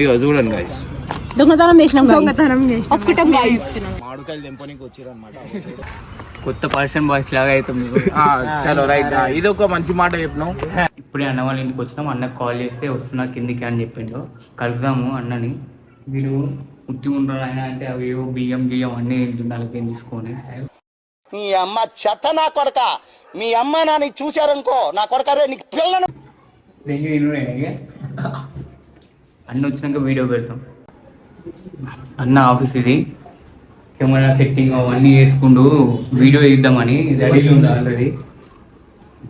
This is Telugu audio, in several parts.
ఇగో చూడండి గైస్, దొంగతనం చేసినాం మామిడికాయలు తెంపడానికి వచ్చారనమాట. కొత్త పర్సన్ బాయ్స్ లాగా అవుతుంది. చలో రైట్, ఇది ఒక మంచి మాట చెప్పినావు. ఇప్పుడే అన్న వాళ్ళ ఇంటికి వచ్చినాం. అన్నకు కాల్ చేస్తే వస్తున్నా కిందికి అని చెప్పిండు. కలుద్దాము అన్నని. వీళ్ళు ఉత్తి ఉంటారు ఆయన అంటే అవి బియ్యం అన్నీ తింటున్నారు తీసుకొని. నీ అమ్మ చెత్త నా కొడక, మీ అమ్మ నాని చూశారనుకో నా కొడక నీకు పిల్లను అన్న వచ్చినాక వీడియో పెడతాం. అన్న ఆఫీస్ ఇది, కెమెరా సెట్టింగ్ అవన్నీ చేసుకుంటూ వీడియో తీద్దామని రెడీలో ఉంది already.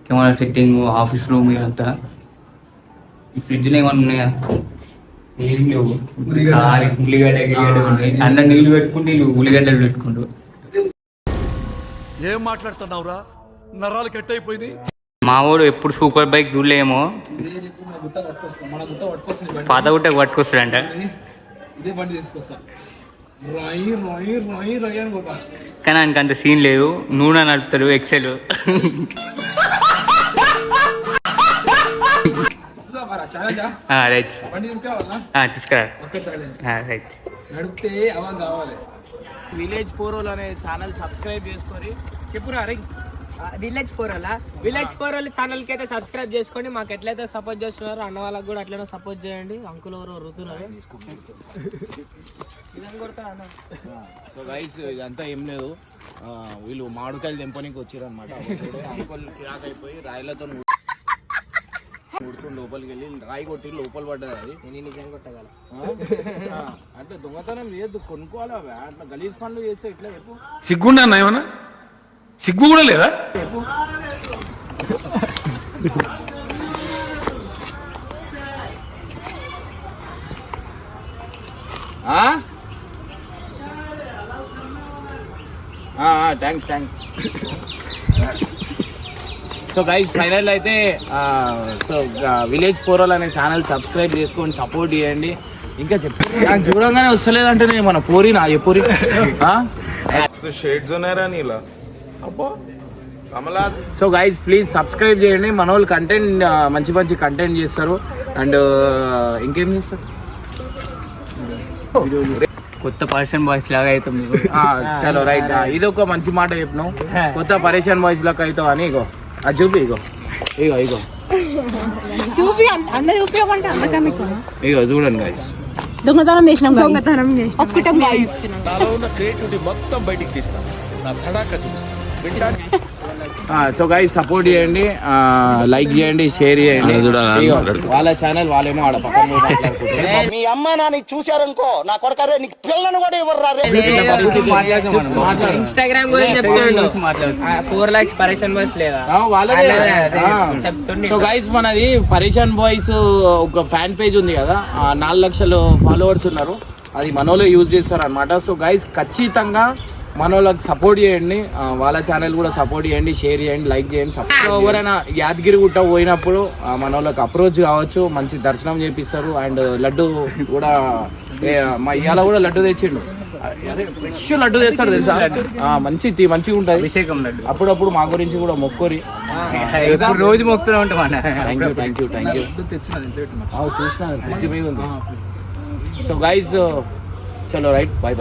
Camera setting, office room ఇదంతా. ఈ ఫ్రిడ్జ్లో ఏమన్నా ఉన్నాయా? ఏం లేవు. ఉల్లిగడ్డ ఉన్నాయి. అన్న నీళ్ళు పెట్టుకుంటే వీళ్ళు ఉల్లిగడ్డలు పెట్టుకుంటూ. ఏం మాట్లాడుతున్నావురా, నరాలు కట్ అయిపోయింది. మా వాడు ఎప్పుడు సూపర్ బైక్ చూడలేమో, పాత గుట్టకు పట్టుకొస్తాడంట. కానీ ఆయనకి అంత సీన్ లేదు. నూనె నడుపుతాడు, ఎక్సెల్. రైట్ తీసుకురా. రైట్. విలేజ్ పోరోల్ అనే ఛానల్ సబ్స్క్రైబ్ చేసుకొని చెప్పురా. అరే విలేజ్ పోరోల్ ఛానల్ కి అయితే సబ్స్క్రైబ్ చేసుకోండి. మాకు ఎట్లయితే సపోర్ట్ చేస్తున్నారు అన్న వాళ్ళకి కూడా అట్లనే సపోర్ట్ చేయండి. అంకుల్ ఎవరు రుతున్నారు. సో గైస్ ఇదంతా ఏం లేదు, వీళ్ళు మామిడికాయలు తెంపడానికి వచ్చారు అనమాట. అంకుల్ కిరాక్ అయిపోయి రాయిలతో ఉడుకుని లోపలికి వెళ్ళి రాయి కొట్టి లోపల పడ్డది. అది నేను నిజంగా కొట్టగల అంటే దొంగతనం లేదు, కొనుక్కోవాలి. అవి అట్లా గలీజ్ పనులు చేస్తే ఇట్లా చెప్పు. సిగ్గుండా ఏమన్నా? సిగ్గు కూడా లేదా? థ్యాంక్స్. సో గైస్ ఫైనల్ అయితే సో విలేజ్ పోరోల్ అనే ఛానల్ సబ్స్క్రైబ్ చేసుకొని సపోర్ట్ చేయండి. ఇంకా చెప్పు, నాకు చూడంగానే వస్తలేదంటే నేను మన పోరి నా పోరి షేడ్స్ ఉన్నారా నీలా? సో గైస్ ప్లీజ్ సబ్స్క్రైబ్ చేయండి. మన వాళ్ళు కంటెంట్ మంచి కంటెంట్ చేస్తారు. అండ్ ఇంకేం చేస్తారు, కొత్త పర్సన్ బాయ్స్ లాగా అవుతుంది. చలో రైట్, ఇది ఒక మంచి మాట చెప్పినావు. కొత్త పరేషన్ బాయ్స్ లాగా అవుతావు అని. ఇగో అది చూపి, ఇగో చూపి అన్న చూపించమంటే అన్నకన్నా ఇగో చూడండి గైస్, దొంగతనం చేసినాం. నాలో ఉన్న క్రియేటివిటీ మొత్తం బయటికి తీస్తాను, నా తడాక చూపిస్తాను. సో గైస్ సపోర్ట్ చేయండి, లైక్ చేయండి, షేర్ చేయండి. వాళ్ళ ఛానల్ వాళ్ళేమో ఆడ పక్కన మాట్లాడుకుంటారు. మీ అమ్మ నాని చూశారనుకో నా కొడక నీకు పిల్లను కూడా ఇవ్వరు. ఇన్స్టాగ్రామ్ గురించి చెప్తాడు. 4 lakhs పరేషన్ బాయ్స్ లేదా సో గైస్ మనది పరేషన్ బాయ్స్ ఒక ఫ్యాన్ పేజ్ ఉంది కదా, 4 లక్షలు ఫాలోవర్స్ ఉన్నారు. అది మనోలో యూజ్ చేస్తారు అనమాట. సో గైస్ ఖచ్చితంగా మనోళ్ళకి సపోర్ట్ చేయండి, వాళ్ళ ఛానల్ కూడా సపోర్ట్ చేయండి, షేర్ చేయండి, లైక్ చేయండి. సో ఎవరైనా యాదగిరి గుట్ట పోయినప్పుడు మనోళ్ళకి అప్రోచ్ కావచ్చు, మంచి దర్శనం చేపిస్తారు. అండ్ లడ్డు కూడా మా ఇవాళ కూడా లడ్డు తెచ్చిండు. ఫ్రెష్ లడ్డు తెస్తాడు తెలుసా, మంచిగా ఉంటుంది. అభిషేకం లడ్డు. అప్పుడప్పుడు మా గురించి కూడా మొక్కోరి, రోజు మొక్కుతూ ఉంటాం. థ్యాంక్ యూ చూసిన ఫ్రిడ్జ్ మీద ఉంది. సో గైస్ చలో రైట్, బాయ్.